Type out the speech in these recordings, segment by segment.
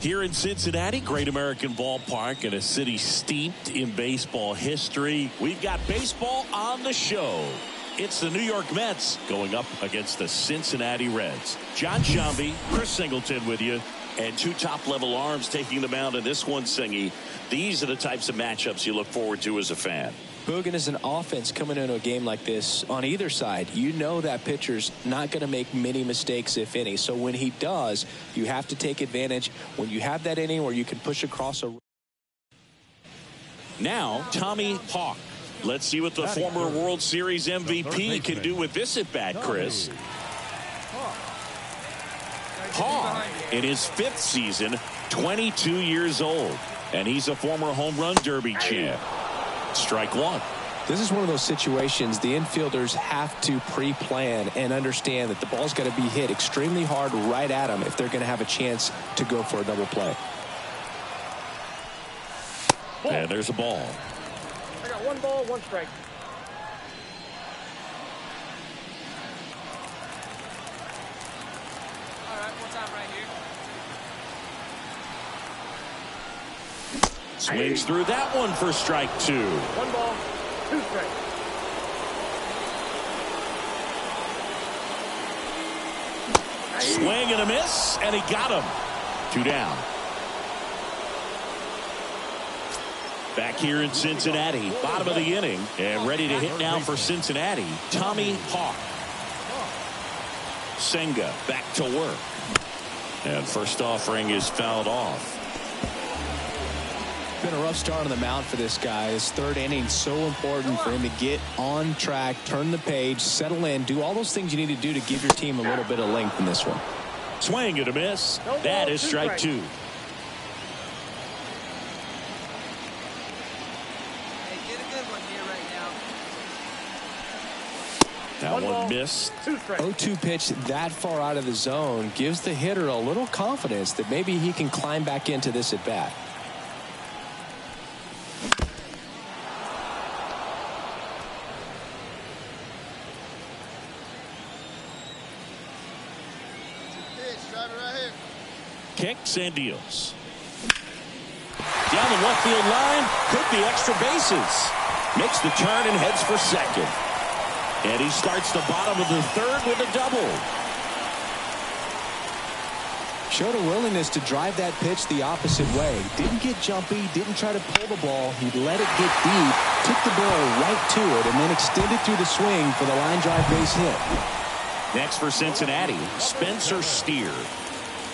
Here in Cincinnati, Great American Ballpark, in a city steeped in baseball history, we've got baseball on the show. It's the New York Mets going up against the Cincinnati Reds. John Shambi, Chris Singleton with you, and two top-level arms taking the mound in this one, Singy. These are the types of matchups you look forward to as a fan. Boogan, is an offense coming into a game like this on either side. You know that pitcher's not going to make many mistakes, if any. So when he does, you have to take advantage. When you have that inning where you can push across a... Now, Tommy Hawk. Let's see what the former World Series MVP can do with this at-bat, Chris. Hawk, in his fifth season, 22 years old. And he's a former home run derby champ. Strike one. This is one of those situations the infielders have to pre-plan and understand that the ball's got to be hit extremely hard right at them if they're going to have a chance to go for a double play. And there's a ball. I got one ball, one strike. All right, what's up right here? Swings through that one for strike two. One ball, two strikes. Swing and a miss, and he got him. Two down. Back here in Cincinnati, bottom of the inning, and ready to hit now for Cincinnati, Tommy Hawk. Senga back to work. And first offering is fouled off. Been a rough start on the mound for this guy. His third inning, so important for him to get on track, turn the page, settle in, do all those things you need to do to give your team a little bit of length in this one. Swing and a miss. That is strike two. That one missed. 0-2 pitch that far out of the zone gives the hitter a little confidence that maybe he can climb back into this at bat. Kicks and deals. Down the left field line. Could be extra bases. Makes the turn and heads for second. And he starts the bottom of the third with a double. Showed a willingness to drive that pitch the opposite way. Didn't get jumpy, didn't try to pull the ball. He let it get deep, took the ball right to it, and then extended through the swing for the line drive base hit. Next for Cincinnati, Spencer Steer.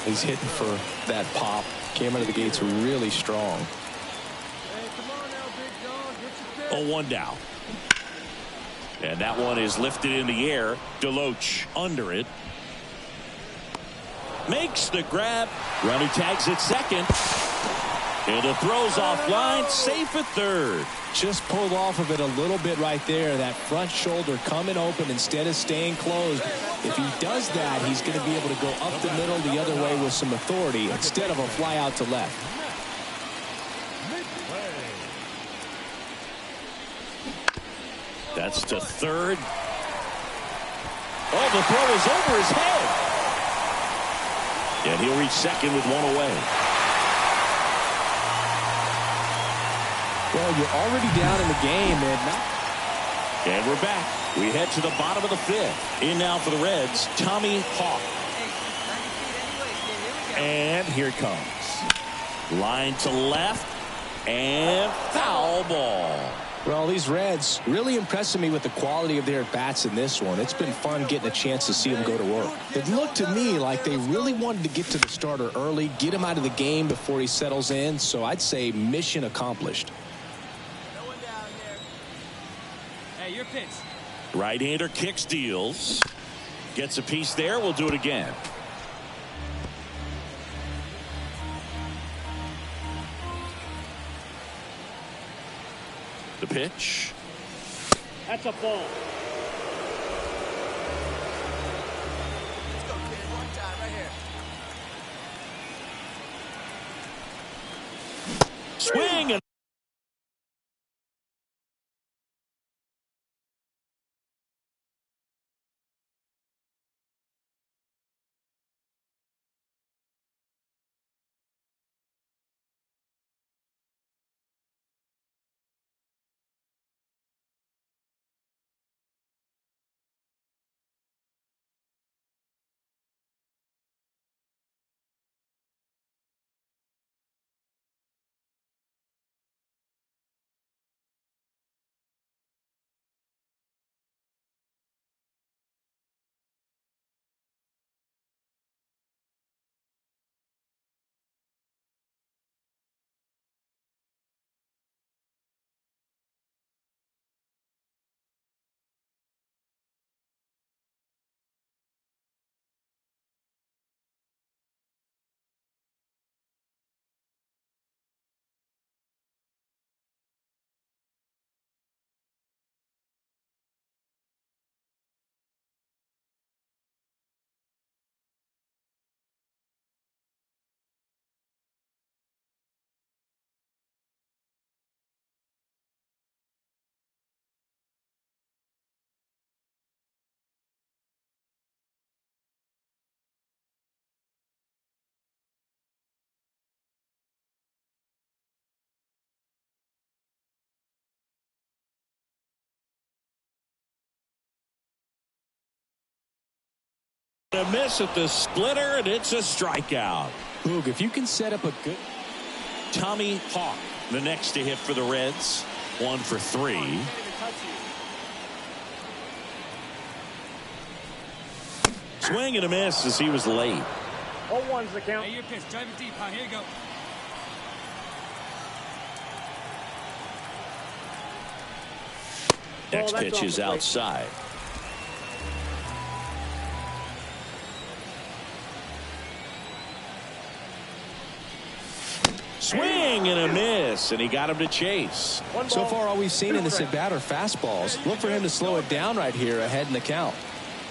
He's hitting for that pop. Came out of the gates really strong. 0-1 down. And that one is lifted in the air. Deloach under it. Makes the grab. Runner tags at second. And the throw's offline. Safe at third. Just pulled off of it a little bit right there. That front shoulder coming open instead of staying closed. If he does that, he's going to be able to go up the middle the other way with some authority instead of a fly out to left. That's to third. Oh, the throw is over his head. And he'll reach second with one away. Well, you're already down in the game, and we're back. We head to the bottom of the fifth. In now for the Reds, Tommy Hawk. And here it comes. Line to left. And foul ball. Well, these Reds really impressing me with the quality of their bats in this one. It's been fun getting a chance to see them go to work. It looked to me like they really wanted to get to the starter early, get him out of the game before he settles in. So I'd say mission accomplished. No one down here. Hey, your pitch. Right-hander kicks, deals. Gets a piece there. We'll do it again. The pitch. That's a ball. Let's go, kid. One time right here. Swing and A miss at the splitter, and it's a strikeout. Boog, if you can set up a good... Tommy Hawk, the next to hit for the Reds. 1 for 3. Swing and a miss as he was late. 0-1's the count. Hey, your pitch. Drive it deep. Here you go. Next pitch is outside. Swing and a miss, and he got him to chase. So far, all we've seen in this at bat are fastballs. Look for him to slow it down right here ahead in the count.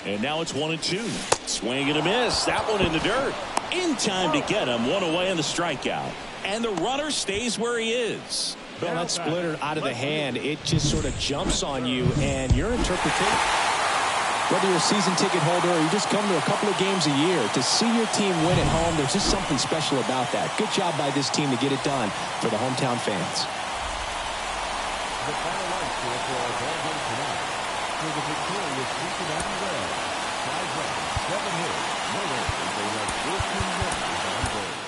And now it's 1-2. Swing and a miss. That one in the dirt. In time to get him. 1 away on the strikeout. And the runner stays where he is. Well, that splitter out of the hand, it just sort of jumps on you, and your interpretation. Whether you're a season ticket holder or you just come to a couple of games a year, to see your team win at home, there's just something special about that. Good job by this team to get it done for the hometown fans. The final line score for our ball game tonight. For the victorious Cincinnati Reds, 5 runs, 7 hits, no errors. They have 14 runners on base.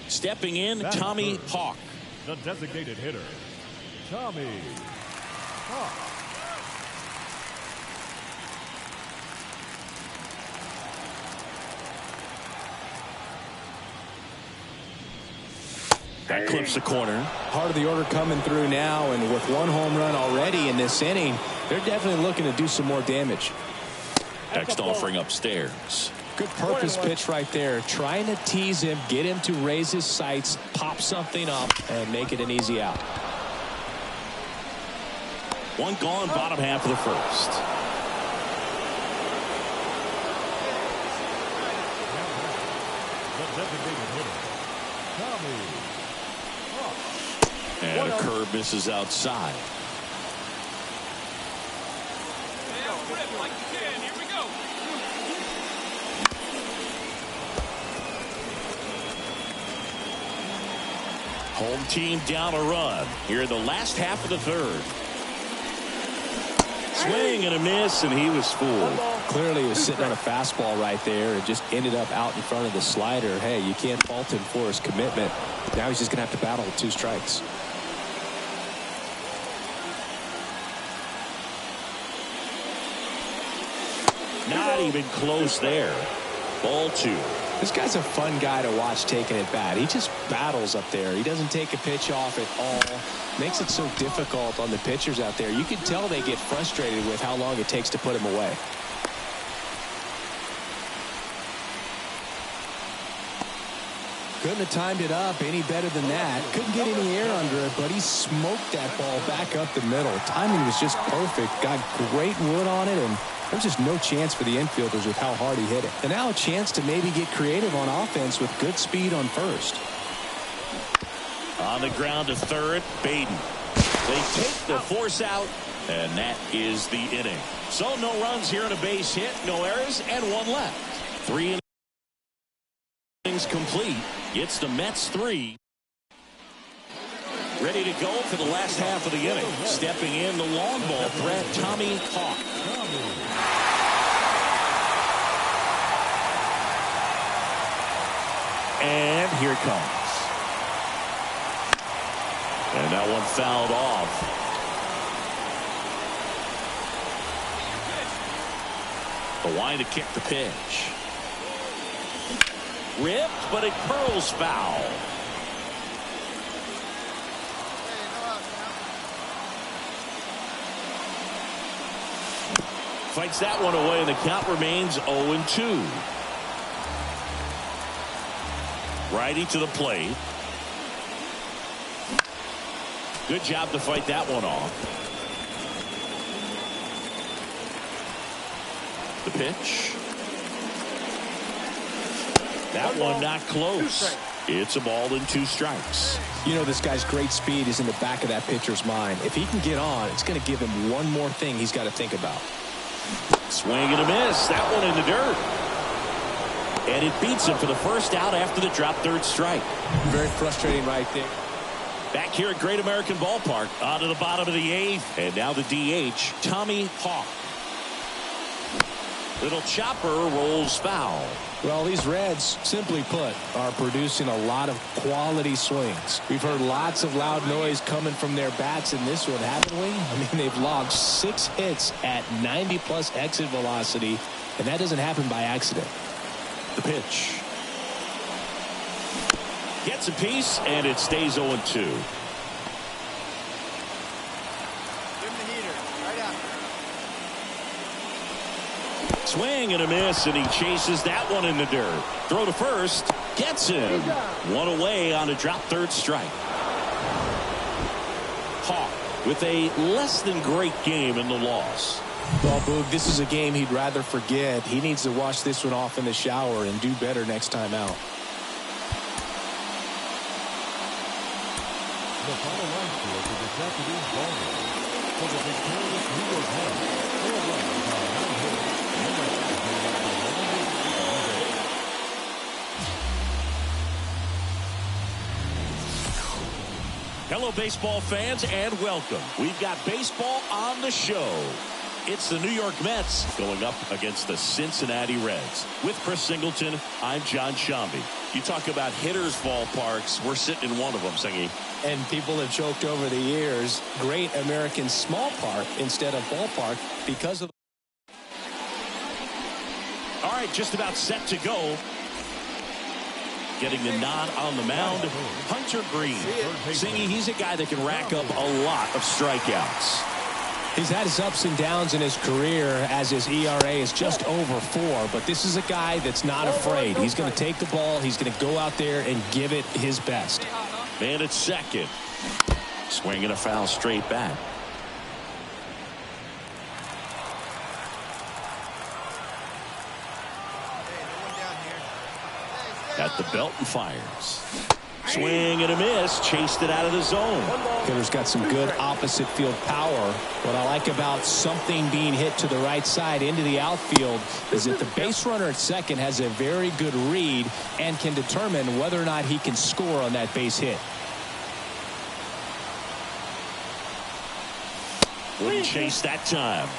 Stepping in, Tommy Hawk. The designated hitter, Tommy Hawk. That clips the corner. Part of the order coming through now, and with one home run already in this inning, they're definitely looking to do some more damage. Next offering upstairs. Good purpose pitch right there. Trying to tease him, get him to raise his sights, pop something up, and make it an easy out. One gone, bottom half of the first. The designated hitter, Tommy Hawk. And a curve misses outside. Home team down a run here in the last half of the third. Swing and a miss, and he was fooled. Clearly he was sitting on a fastball right there and just ended up out in front of the slider. Hey, you can't fault him for his commitment. Now he's just going to have to battle with 2 strikes. Not even close there. Ball 2. This guy's a fun guy to watch taking at bat. He just battles up there. He doesn't take a pitch off at all. Makes it so difficult on the pitchers out there. You can tell they get frustrated with how long it takes to put him away. Couldn't have timed it up any better than that. Couldn't get any air under it, but he smoked that ball back up the middle. Timing was just perfect. Got great wood on it, and there's just no chance for the infielders with how hard he hit it. And now a chance to maybe get creative on offense with good speed on first. On the ground to third, Baden. They take the force out, and that is the inning. So no runs here and a base hit, no errors, and 1 left. 3 innings complete. It's the Mets 3. Ready to go for the last half of the inning. Stepping in, the long ball threat, Tommy Hawk. And here it comes. And that one fouled off. The line to kick the pitch. Ripped, but it curls foul. Fights that one away, and the count remains 0-2. Righty to the plate. Good job to fight that one off. The pitch. That one not close. It's a ball and 2 strikes. You know, this guy's great speed is in the back of that pitcher's mind. If he can get on, it's going to give him one more thing he's got to think about. Swing and a miss. That one in the dirt. And it beats him for the first out after the drop 3rd strike. Very frustrating right there. Back here at Great American Ballpark. On to the bottom of the 8th. And now the DH, Tommy Hawk. Little chopper rolls foul. Well, these Reds, simply put, are producing a lot of quality swings. We've heard lots of loud noise coming from their bats in this one, haven't we? I mean, they've logged 6 hits at 90+ exit velocity, and that doesn't happen by accident. The pitch. Gets a piece, and it stays 0-2. Swing and a miss, and he chases that one in the dirt. Throw to first. Gets him. 1 away on a drop 3rd strike. Hawk with a less than great game in the loss. Well, Boog, this is a game he'd rather forget. He needs to wash this one off in the shower and do better next time out. The final run score for this afternoon's ball game. For the victorious New York Mets, 4 runs on 9 hits. Hello, baseball fans, and welcome. We've got baseball on the show. It's the New York Mets going up against the Cincinnati Reds. With Chris Singleton, I'm John Shambi. You talk about hitters' ballparks. We're sitting in one of them, Singy. And people have joked over the years, Great American Small Park instead of ballpark because of. All right, just about set to go. Getting the nod on the mound, Hunter Green. Singy, he's a guy that can rack up a lot of strikeouts. He's had his ups and downs in his career as his ERA is just over 4. But this is a guy that's not afraid. He's going to take the ball. He's going to go out there and give it his best. Man at second. Swinging a foul straight back. At the belt and fires. Swing and a miss. Chased it out of the zone. Hitter's got some good opposite field power. What I like about something being hit to the right side into the outfield is that the base runner at second has a very good read and can determine whether or not he can score on that base hit. Wouldn't chase that time.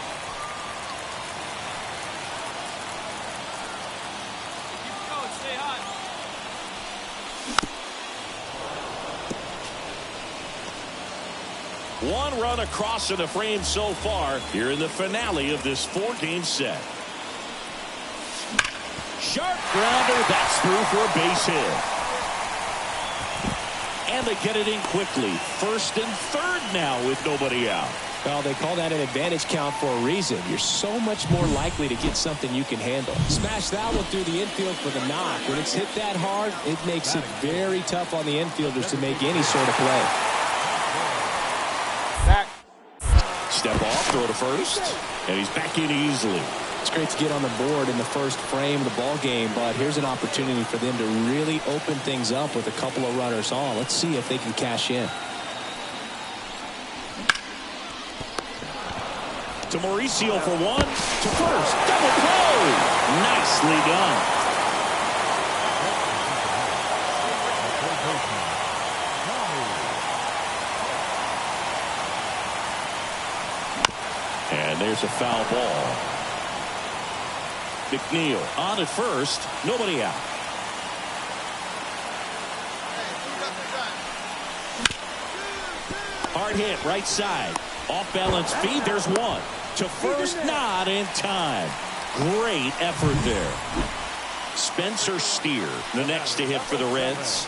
One run across in the frame so far here in the finale of this 4-game set. Sharp grounder. That's through for a base hit. And they get it in quickly. First and third now with nobody out. Well, they call that an advantage count for a reason. You're so much more likely to get something you can handle. Smash that one through the infield for the knock. When it's hit that hard, it makes it very tough on the infielders to make any sort of play. Step off, throw to first, and he's back in easily. It's great to get on the board in the first frame of the ball game, but here's an opportunity for them to really open things up with a couple of runners on. Let's see if they can cash in. To Mauricio for one, to first, double play. Nicely done. And there's a foul ball. McNeil on at first, nobody out. Hard hit, right side. Off balance feed, there's one. To first, not in time. Great effort there. Spencer Steer, the next to hit for the Reds.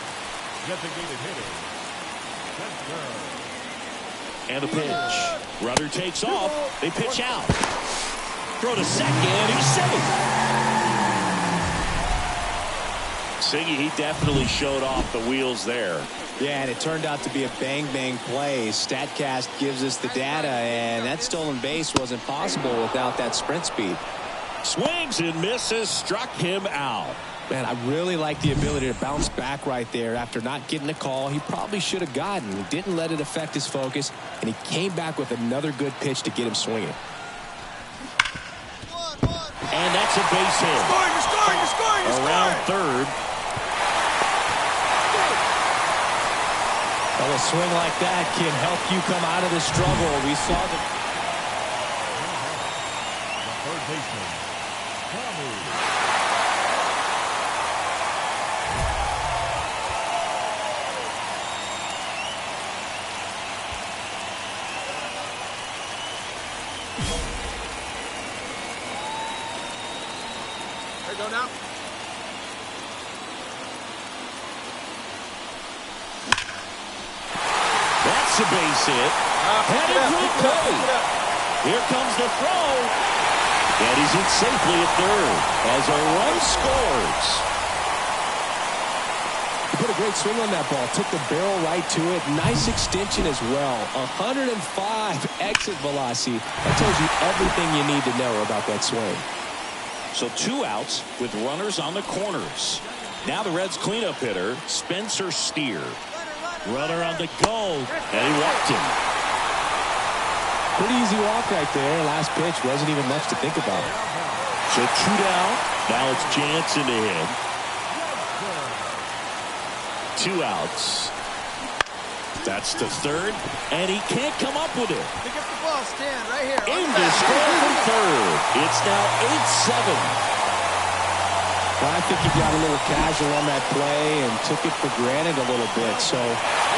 And a pitch. Runner takes off. They pitch out. Throw to second. He's safe. Siggy, he definitely showed off the wheels there. Yeah, and it turned out to be a bang-bang play. StatCast gives us the data, and that stolen base wasn't possible without that sprint speed. Swings and misses. Struck him out. Man, I really like the ability to bounce back right there after not getting a call he probably should have gotten. He didn't let it affect his focus, and he came back with another good pitch to get him swinging. And that's a base hit. You're scoring. Around third. Well, a swing like that can help you come out of the struggle. We saw the third baseman, Tommy. There you go now. That's a base hit. Headed for a play. Here comes the throw. And he's in safely at third as a run scores. He put a great swing on that ball. Took the barrel right to it. Nice extension as well. 105 exit velocity. That tells you everything you need to know about that swing. So 2 outs with runners on the corners. Now the Reds cleanup hitter, Spencer Steer. Runner on the go, and he walked him. Pretty easy walk right there. Last pitch wasn't even much to think about. So 2 down. Now it's Jansen to hit. 2 outs. That's the third, and he can't come up with it. Pick up the ball. on, stand right here. Aimed to score from third. It's now 8-7. Well, I think he got a little casual on that play and took it for granted a little bit. So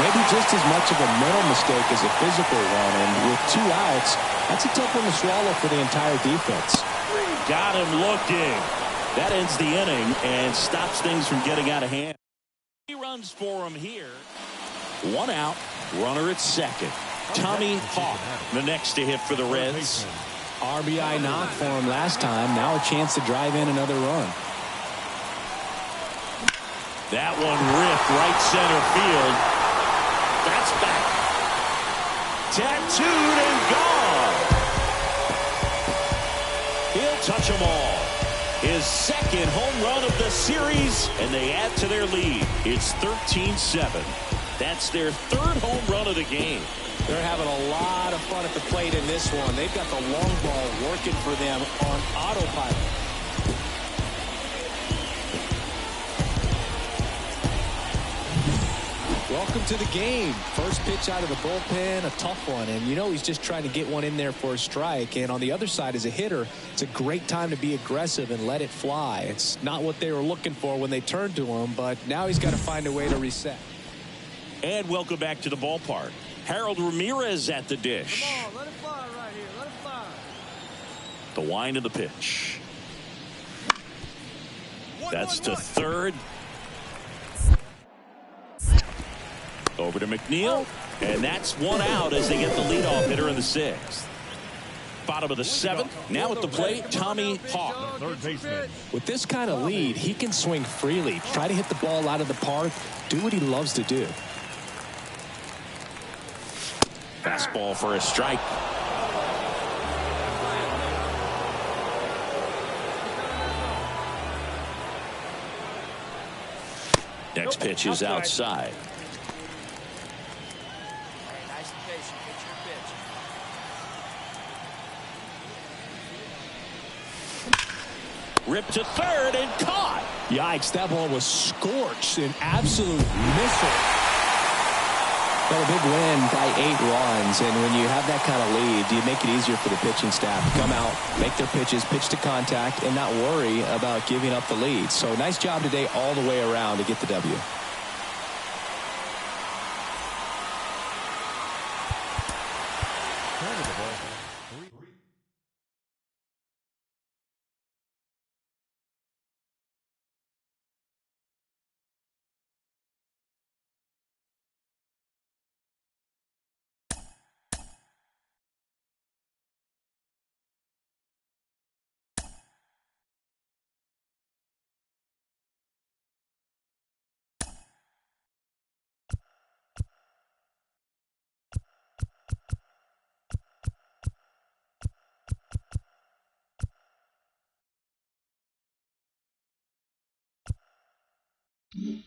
maybe just as much of a mental mistake as a physical one. And with 2 outs, that's a tough one to swallow for the entire defense. Got him looking. That ends the inning and stops things from getting out of hand. 3 runs for him here. 1 out. Runner at second. Tommy Hawk, the next to hit for the Reds. RBI knock for him last time. Now a chance to drive in another run. That one ripped right center field. That's back. Tattooed and gone. He'll touch them all. His second home run of the series, and they add to their lead. It's 13-7. That's their 3rd home run of the game. They're having a lot of fun at the plate in this one. They've got the long ball working for them on autopilot. Welcome to the game. First pitch out of the bullpen, a tough one. And you know he's just trying to get one in there for a strike. And on the other side, as a hitter, it's a great time to be aggressive and let it fly. It's not what they were looking for when they turned to him, but now he's got to find a way to reset. And welcome back to the ballpark. Harold Ramirez at the dish. Come on, let it fly right here. Let it fly. The wind of the pitch. That's to third. Over to McNeil. And that's 1 out as they get the leadoff hitter in the 6th. Bottom of the 7th. Now at the plate, Tommy Hawk. Third baseman. With this kind of lead, he can swing freely. Try to hit the ball out of the park. Do what he loves to do. Fastball for a strike. Next pitch is outside. Hey, nice and patient. Get your pitch. Ripped to third and caught. Yikes, that ball was scorched. An absolute missile. But a big win by 8 runs. And when you have that kind of lead, you make it easier for the pitching staff to come out, make their pitches, pitch to contact, and not worry about giving up the lead. So nice job today all the way around to get the W. Turn of the ball. 3.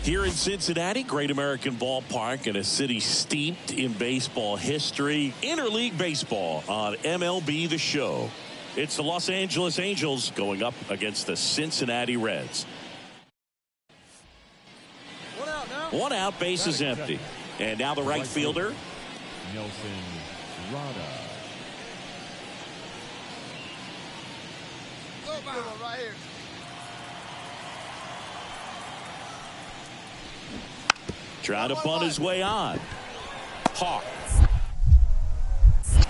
Here in Cincinnati, Great American Ballpark, in a city steeped in baseball history. Interleague baseball on MLB The Show. It's the Los Angeles Angels going up against the Cincinnati Reds. One out, base is empty. And now the right fielder, Nelson Rada. Right here. trying to bunt his way on. Hawk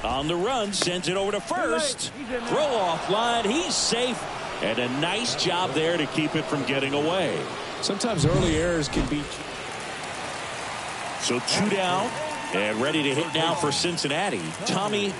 on the run, sends it over to first. Throw off line, he's safe, and a nice job there to keep it from getting away. Sometimes early errors can be. So 2 down and ready to hit now for Cincinnati. Tommy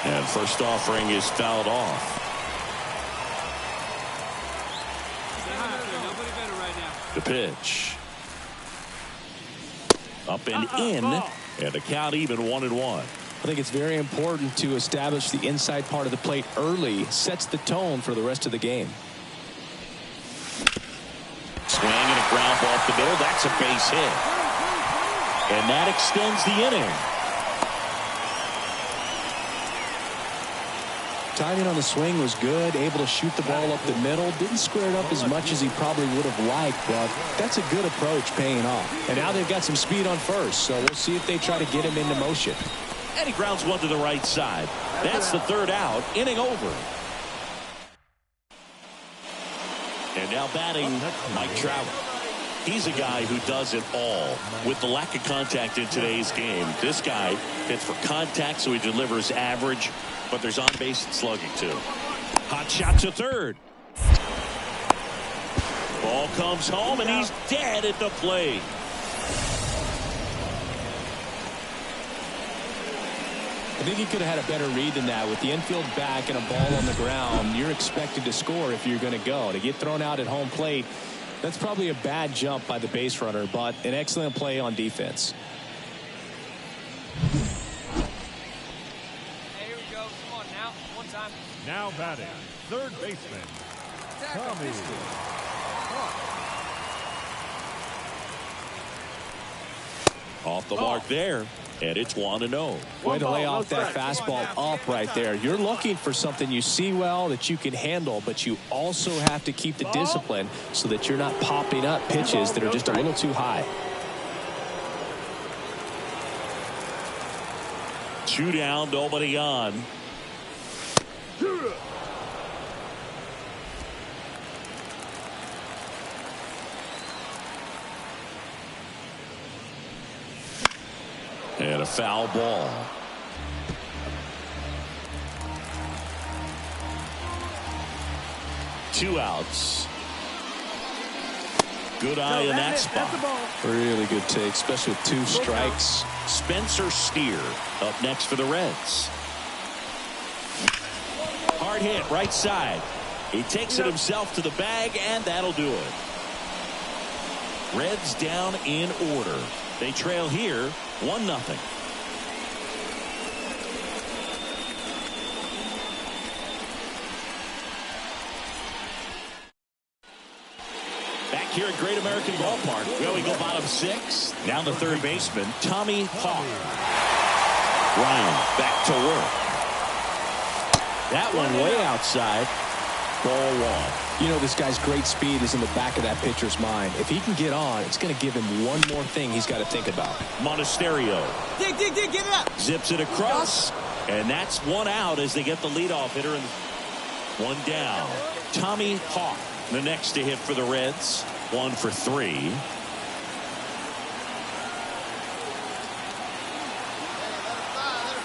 and first offering is fouled off. The pitch. Up and in, and the count even 1-1. I think it's very important to establish the inside part of the plate early. Sets the tone for the rest of the game. Swing and a ground ball off the middle. That's a base hit. And that extends the inning. Timing on the swing was good, able to shoot the ball up the middle. Didn't square it up as much as he probably would have liked, but that's a good approach paying off. And now they've got some speed on first, so we'll see if they try to get him into motion. And he grounds one to the right side. That's the third out, inning over. And now batting, Mike Trout. He's a guy who does it all. With the lack of contact in today's game, this guy hits for contact, so he delivers average, but there's on base and slugging too. Hot shot to third. Ball comes home and he's dead at the plate. I think he could have had a better read than that. With the infield back and a ball on the ground, you're expected to score if you're going to go. To get thrown out at home plate, that's probably a bad jump by the base runner, but an excellent play on defense. Now batting, third baseman, Tommy. Off the mark there, and it's 1-0. Way to lay off that fastball up right there. You're looking for something you see well that you can handle, but you also have to keep the discipline so that you're not popping up pitches that are just a little too high. 2 down, nobody on. And a foul ball. Two outs. Good eye in that spot. Really good take, especially with 2 strikes. Spencer Steer up next for the Reds. Hard hit right side. He takes it himself to the bag, and that'll do it. Reds down in order. They trail here 1-0. Back here at Great American Ballpark, where we go bottom 6. Now the third baseman, Tommy Hawk. Ryan back to work. That one way outside. Ball 1. You know, this guy's great speed is in the back of that pitcher's mind. If he can get on, it's going to give him one more thing he's got to think about. Monasterio. Dig, get it up. Zips it across. And that's 1 out as they get the leadoff hitter. And 1 down. Tommy Hawk, the next to hit for the Reds. 1 for 3. Let it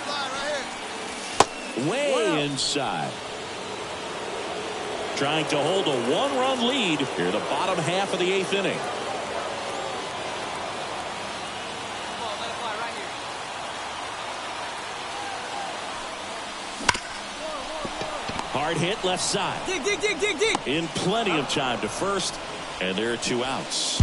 fly right here. Way inside. Trying to hold a 1-run lead here the bottom half of the 8th inning. Come on, let it fly right here. Hard hit left side. Dig. In plenty of time to first, and there are 2 outs.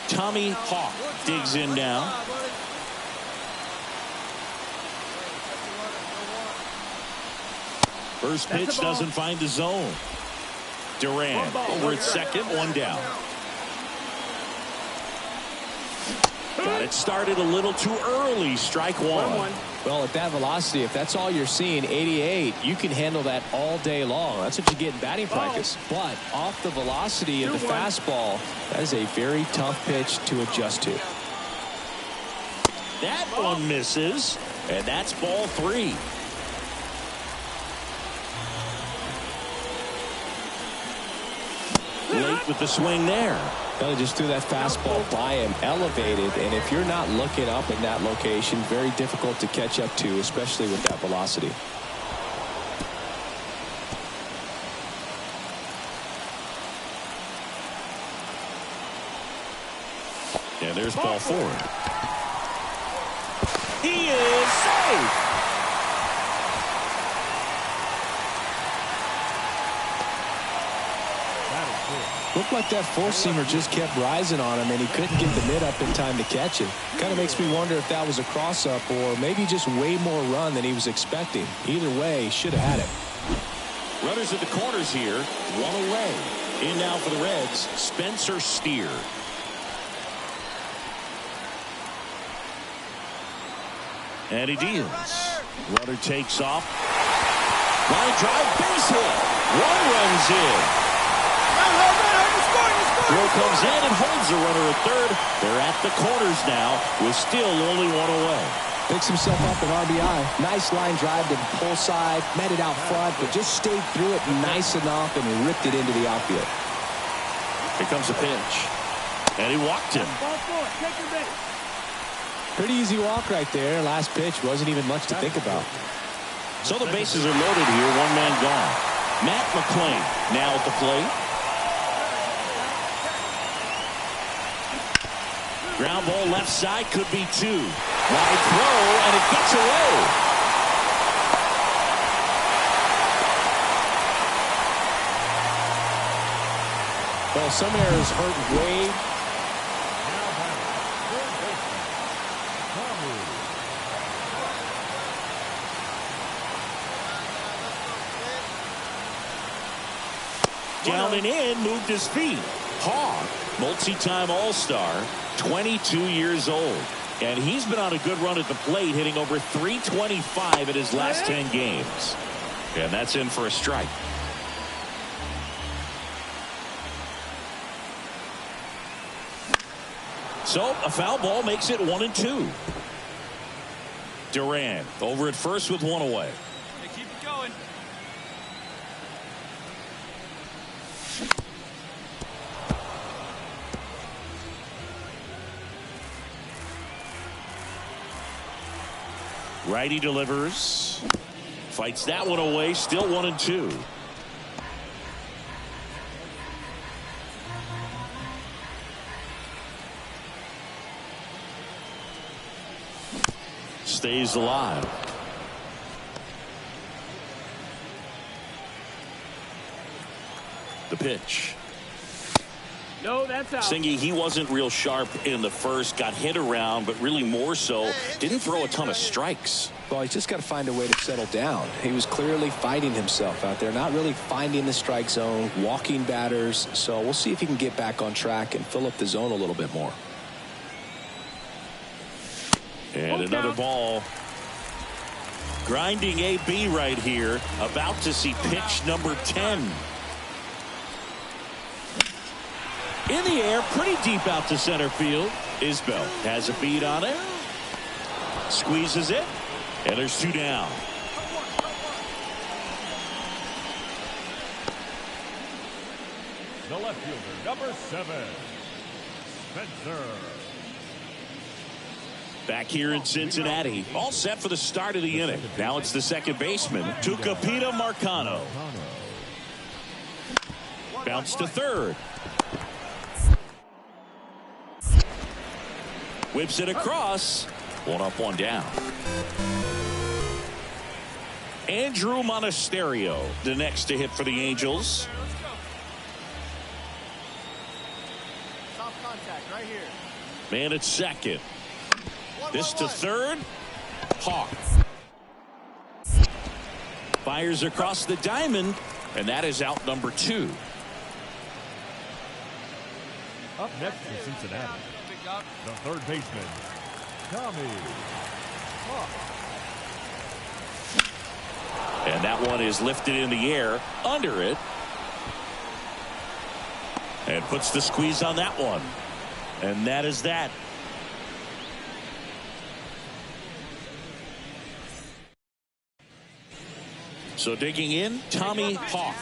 Tommy Hawk digs in now. First pitch doesn't find the zone. Duran over at second, 1 down. Got it started a little too early. Strike 1. Well, at that velocity, if that's all you're seeing, 88, you can handle that all day long. That's what you get in batting practice. But off the velocity of the fastball, that is a very tough pitch to adjust to. That one misses, and that's ball 3. Late with the swing there. Well, just threw that fastball by him, elevated, and if you're not looking up in that location, very difficult to catch up to, especially with that velocity. And there's ball 4. He is safe. Looked like that four-seamer just kept rising on him, and he couldn't get the mid up in time to catch it. Kind of makes me wonder if that was a cross-up or maybe just way more run than he was expecting. Either way, he should have had it. Runners at the corners here, 1 away. In now for the Reds, Spencer Steer. And he deals. Runner takes off. Line drive, base hit. 1 runs in. Throw comes in and holds the runner at third. They're at the corners now with still only 1 away. Picks himself up an RBI. Nice line drive to the pull side. Met it out front, but just stayed through it nice enough and ripped it into the outfield. Here comes a pitch. And he walked him. Pretty easy walk right there. Last pitch wasn't even much to think about. So the bases are loaded here. 1 man gone. Matt McClain now at the plate. Ground ball left side, could be 2. Wide throw, and it gets away. Well, some errors hurt Wade. Down and in, moved his feet. Hawk, multi-time All-Star, 22 years old. And he's been on a good run at the plate, hitting over .325 in his last 10 games. And that's in for a strike. So a foul ball makes it 1-2. Duran over at first with one away. They keep it going. Righty delivers. Fights that one away. Still 1-2. Stays alive. The pitch. No, that's out. Singy, he wasn't real sharp in the first, got hit around, but really more so didn't throw a ton of strikes. Well, he's just got to find a way to settle down. He was clearly fighting himself out there, not really finding the strike zone, walking batters. So we'll see if he can get back on track and fill up the zone a little bit more. And another ball. Grinding AB right here, about to see pitch number 10. In the air, pretty deep out to center field. Isbell has a beat on it. Squeezes it. And there's two down. The left fielder, number 7, Spencer. Back here in Cincinnati, all set for the start of the inning. Now it's the second baseman, Tucupita Marcano. Bounce to third. Whips it across. One up, one down. Andrew Monasterio, the next to hit for the Angels. Top contact right here. Man at second. This to third. Hawk. Fires across the diamond, and that is out number 2. Up next for Cincinnati, the third baseman, Tommy Hawk. And that one is lifted in the air under it. And puts the squeeze on that one. And that is that. So digging in, Tommy Hawk.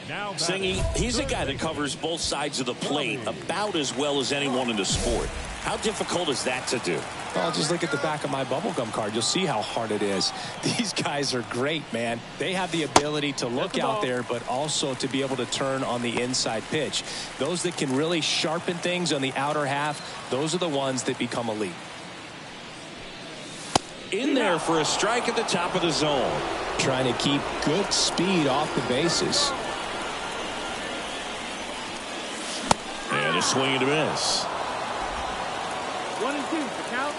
Now Singy, he's a guy that covers both sides of the plate about as well as anyone in the sport. How difficult is that to do? Well, just look at the back of my bubblegum card. You'll see how hard it is. These guys are great, man. They have the ability to look out there, but also to be able to turn on the inside pitch. Those that can really sharpen things on the outer half, those are the ones that become elite. In there for a strike at the top of the zone. Trying to keep good speed off the bases. And a swing and a miss. 1-2, the count.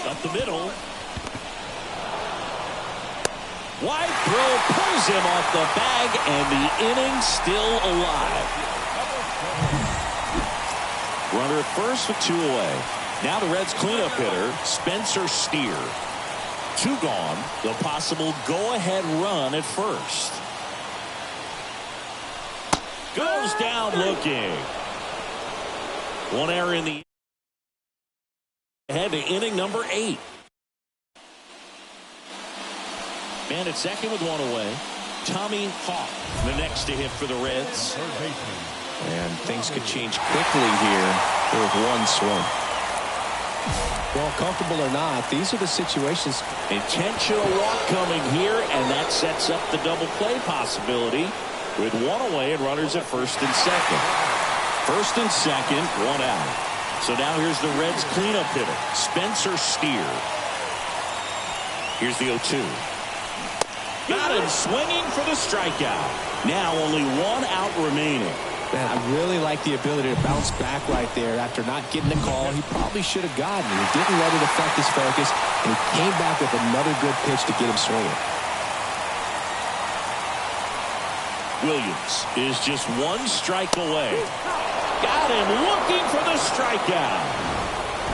Up the middle. Wide throw pulls him off the bag, and the inning still alive. Runner at first with 2 away. Now the Reds cleanup hitter, Spencer Steer. 2 gone. The possible go-ahead run at first. Goes down looking. 1 error in the ahead to inning number 8. Man at second with 1 away. Tommy Hawk, the next to hit for the Reds. Third baseman. And things could change quickly here with 1 swing. Well, comfortable or not, these are the situations. Intentional walk coming here, and that sets up the double play possibility with 1 away and runners at first and second. First and second, 1 out. So now here's the Reds cleanup hitter, Spencer Steer. Here's the 0-2. Got him swinging for the strikeout. Now only 1 out remaining. Man, I really like the ability to bounce back right there after not getting the call he probably should have gotten. He didn't let it affect his focus, and he came back with another good pitch to get him swinging. Williams is just one strike away. Got him looking for the strikeout.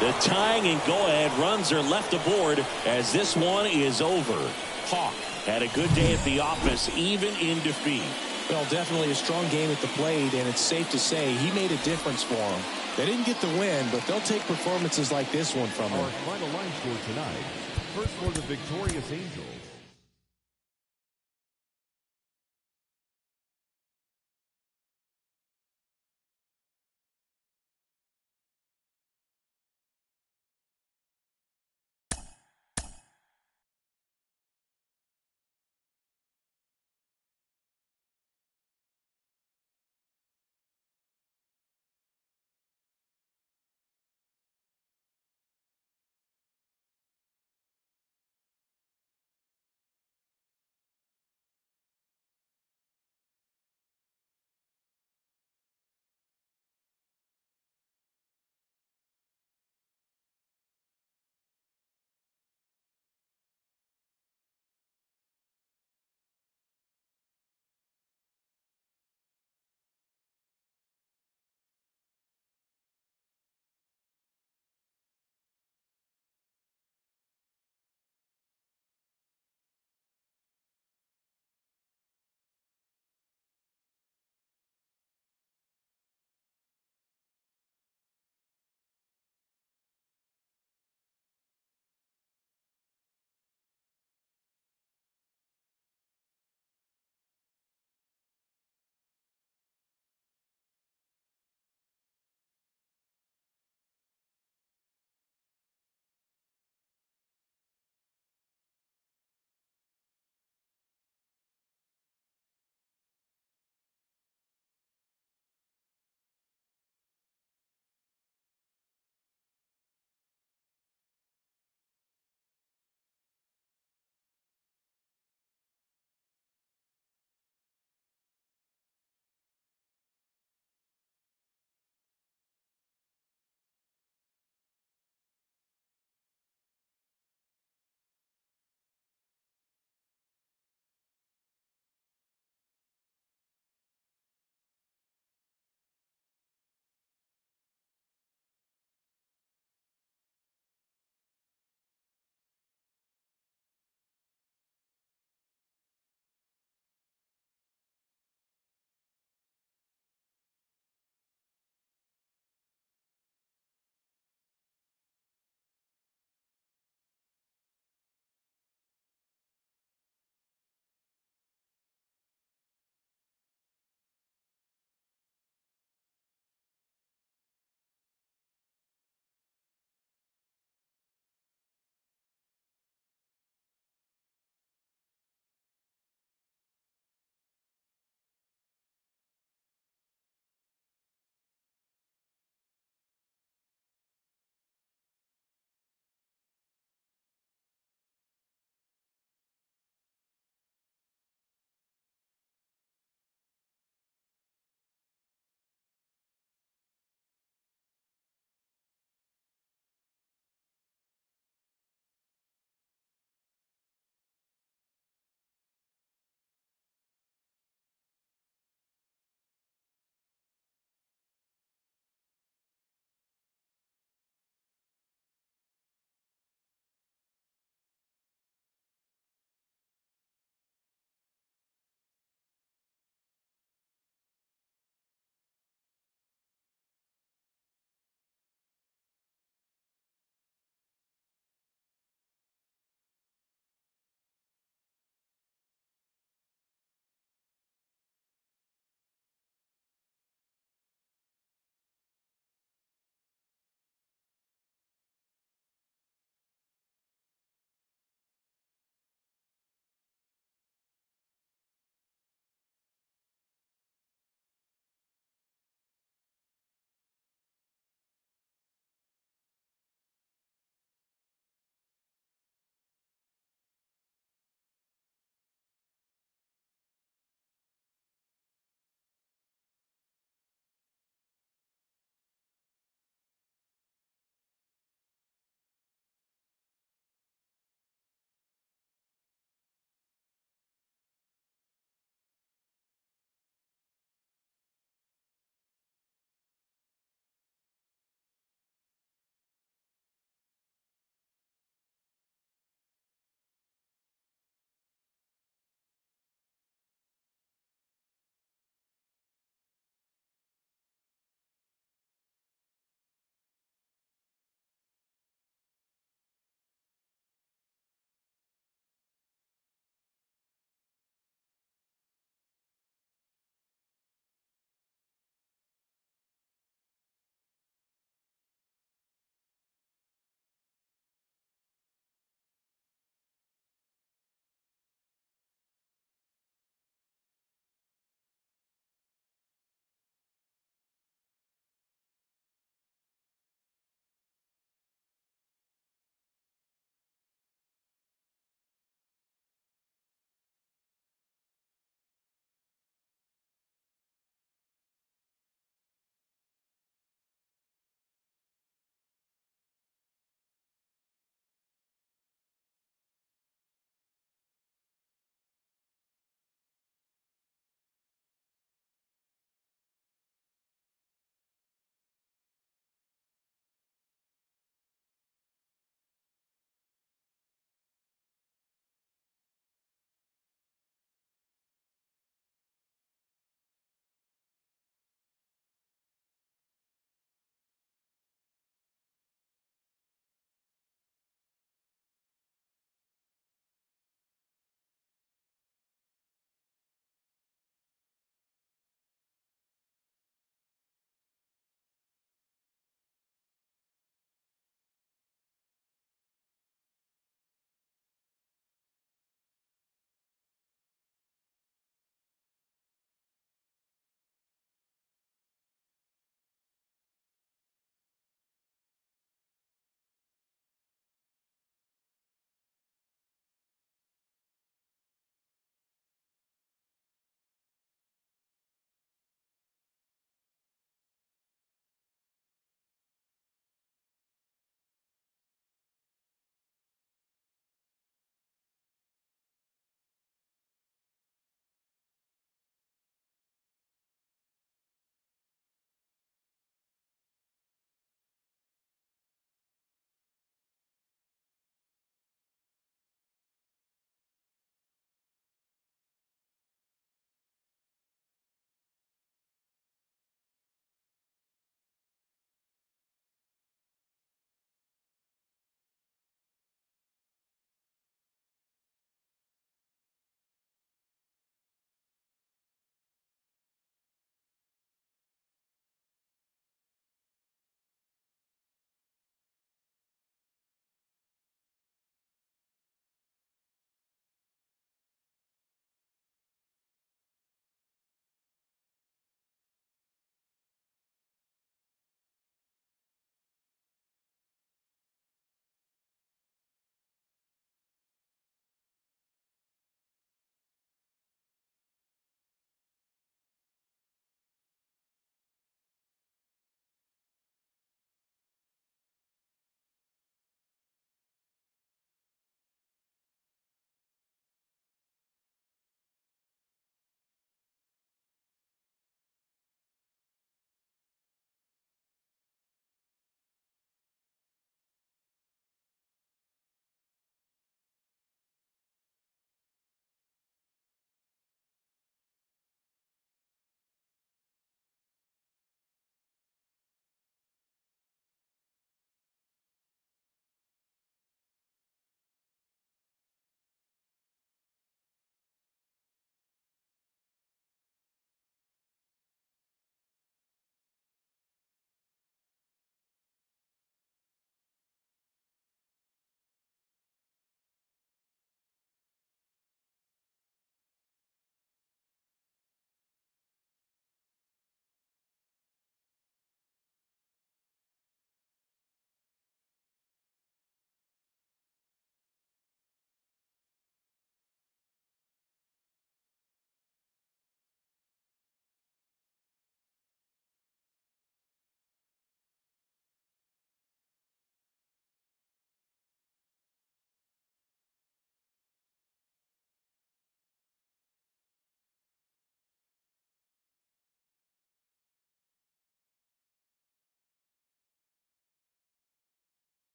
The tying and go-ahead runs are left aboard as this one is over. Hawk had a good day at the office, even in defeat. Well, definitely a strong game at the plate, and it's safe to say he made a difference for them. They didn't get the win, but they'll take performances like this one from him. Our final line score tonight. First for the victorious Angels,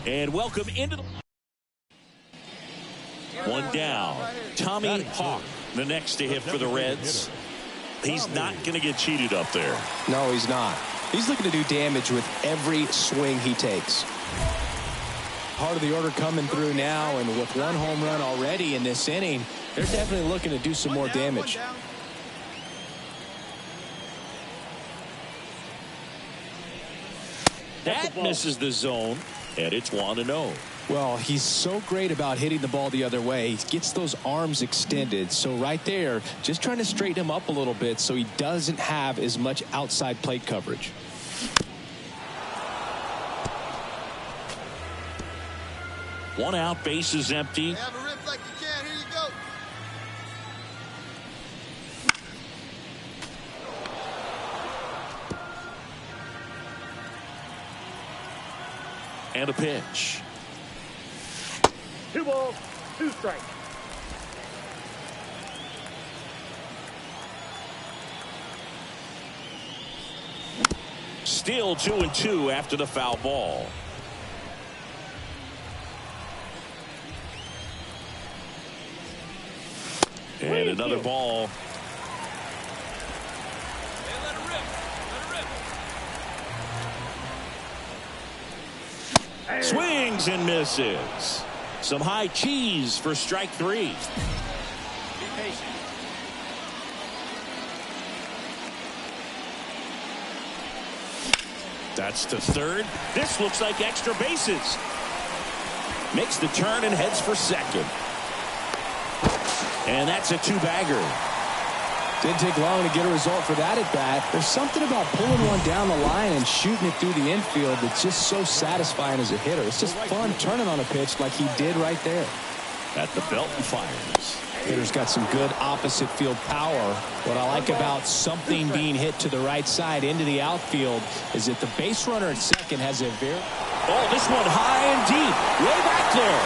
And welcome into the one down. Tommy Hawk, the next to hit for the Reds. He's not going to get cheated up there. No, he's not. He's looking to do damage with every swing he takes. Part of the order coming through now, and with one home run already in this inning, they're definitely looking to do some more damage. That misses the zone, and it's 1-0. Well, he's so great about hitting the ball the other way. He gets those arms extended. So right there, just trying to straighten him up a little bit so he doesn't have as much outside plate coverage. One out, base is empty. Have a rip like you can. Here you go. And a pitch. 2 balls, 2 strikes. Still 2-2 after the foul ball. And another ball. Hey, let it rip. Let it rip. Swings and misses. Some high cheese for strike 3. Be patient. That's to third. This looks like extra bases. Makes the turn and heads for second. And that's a 2-bagger. Didn't take long to get a result for that at bat. There's something about pulling one down the line and shooting it through the infield that's just so satisfying as a hitter. It's just fun turning on a pitch like he did right there. At the belt and fires. Hitter's got some good opposite field power. What I like about something being hit to the right side into the outfield is that the base runner at second has a very... Oh, this one high and deep. Way back there.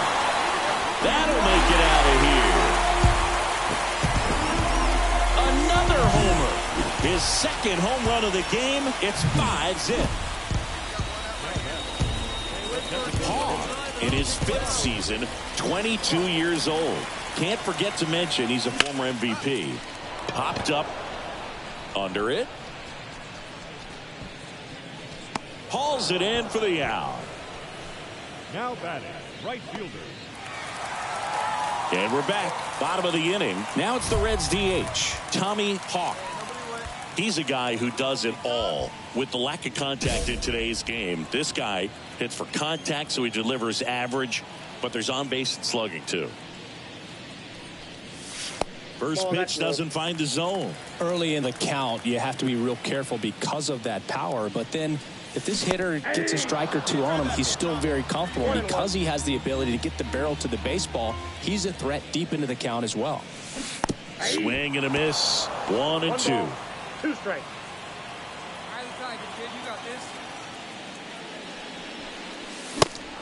That'll make it out of here. Another homer. His second home run of the game. It's 5-zip. Hawk in his 5th season, 22 years old. Can't forget to mention he's a former MVP. Popped up under it. Hauls it in for the out. Now batting, right fielder. And we're back. Bottom of the inning. Now it's the Reds DH, Tommy Hawk. He's a guy who does it all. With the lack of contact in today's game, this guy hits for contact, so he delivers average, but there's on-base and slugging too. First pitch doesn't find the zone. Early in the count, you have to be real careful because of that power. But then if this hitter gets a strike or two on him, he's still very comfortable. Because he has the ability to get the barrel to the baseball, he's a threat deep into the count as well. Swing and a miss. 1-2. 2 strikes.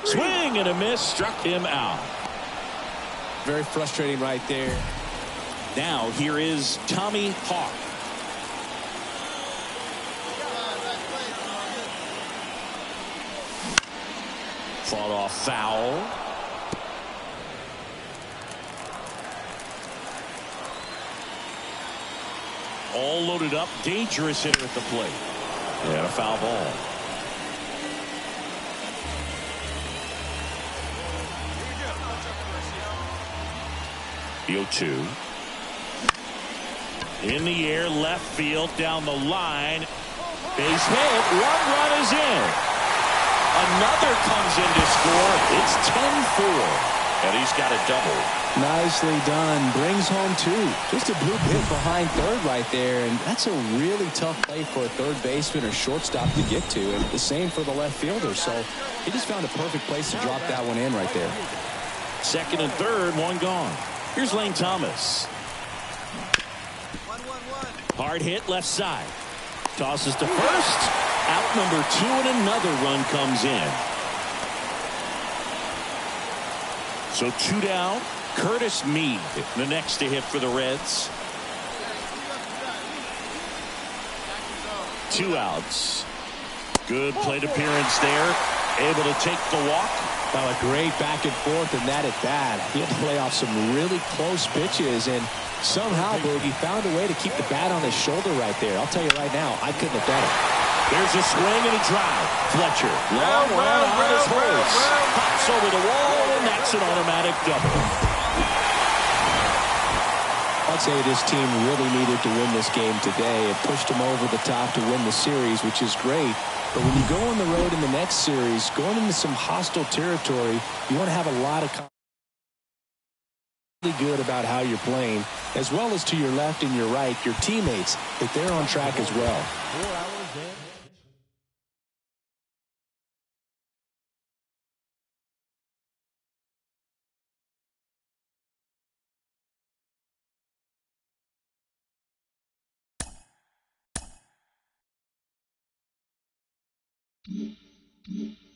Swing and a miss. Struck him out. Very frustrating right there. Now here is Tommy Hawk. Fought off foul. All loaded up. Dangerous hitter at the plate. And a foul ball. The 0-2. In the air, left field, down the line. Base hit. 1 run is in. Another comes in to score. It's 10-4. And he's got a double. Nicely done. Brings home 2. Just a bloop hit behind third right there. And that's a really tough play for a third baseman or shortstop to get to. And the same for the left fielder. So he just found a perfect place to drop that one in right there. Second and third, 1 gone. Here's Lane Thomas. 1-1-1. Hard hit left side. Tosses to first. Out number 2 and another run comes in. So 2 down. Curtis Mead, the next to hit for the Reds. 2 outs. Good plate appearance there. Able to take the walk. A great back and forth in that at bat. He had to play off some really close pitches, and somehow Boogie found a way to keep the bat on his shoulder right there. I'll tell you right now, I couldn't have done it. There's a swing and a drive. Fletcher, long run on his horse. Pops over the wall, and that's an automatic double. I'd say this team really needed to win this game today. It pushed them over the top to win the series, which is great. But when you go on the road in the next series, going into some hostile territory, you want to have a lot of confidence. Really good about how you're playing, as well as to your left and your right, your teammates, that they're on track as well. 4 hours in. Mm-hmm.